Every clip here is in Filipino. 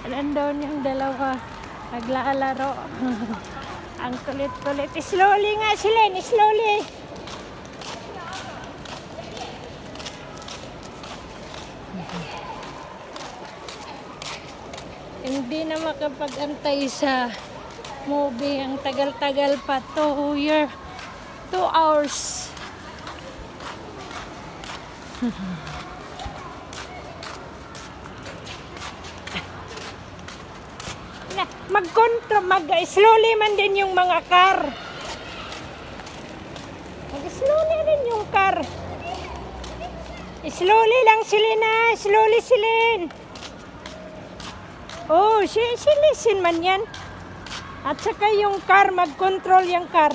Nandun yung dalawa. Naglalaro. Ang kulit-kulit. Slowly nga sila. Slowly. Hindi na makapag-antay sa movie. Ang tagal-tagal pa. 2 hours. Mag-slowly man din yung mga car. Mag-slowly din yung car. Slowly lang sila na. Slowly silin. Oh, silisin man yan. At saka yung car, mag-control yung car.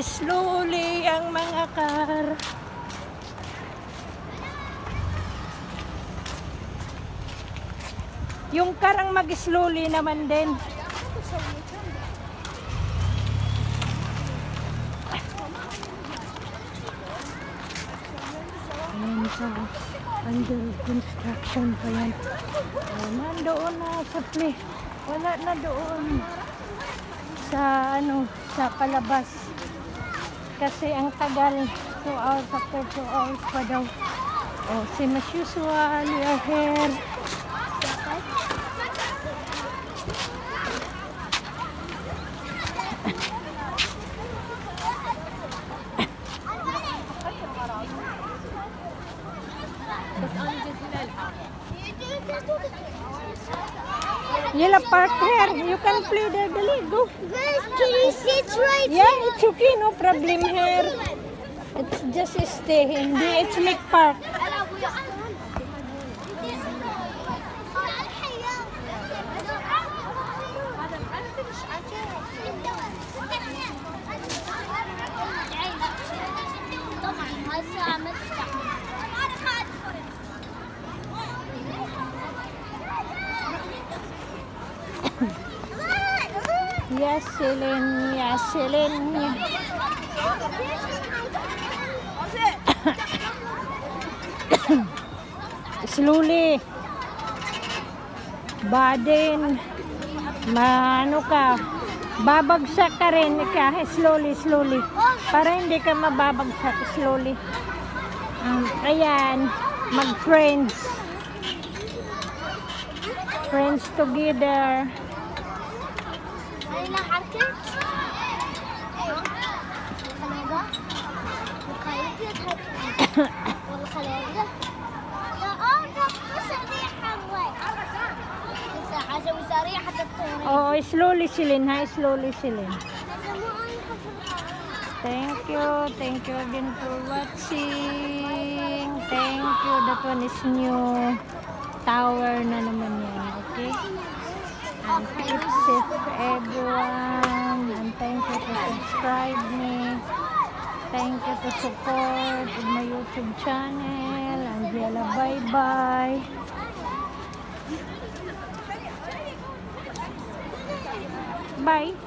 Slowly ang mga car. Yung car ang mag-slowly naman din. Ayan pa. Under construction pa yan. Nandoon na sa play. Wala na doon. Sa sa palabas. Kasi ang tagal. 2 hours after 2 hours pa daw. Oh, same as usual. We are here. Yella park here. You can play there. Dali, go. Guys, can you sit right here? Yeah, it's okay. No problem here. It's just stay. Hindi, it's make park. Yes, Celine. Yes, Celine. Slowly. Badin. Ano ka? Babagsak ka rin ka. Slowly, slowly. Para hindi ka mababagsak. Slowly. Ayan. Mag-friends. Friends together. أنا حركت Oh, slowly silin ha, slowly silin. Thank you again for watching. Thank you. That one is new tower na naman yan, okay? And keep safe everyone. And thank you to subscribe me. Thank you to support my YouTube channel. And yala, bye-bye. Bye.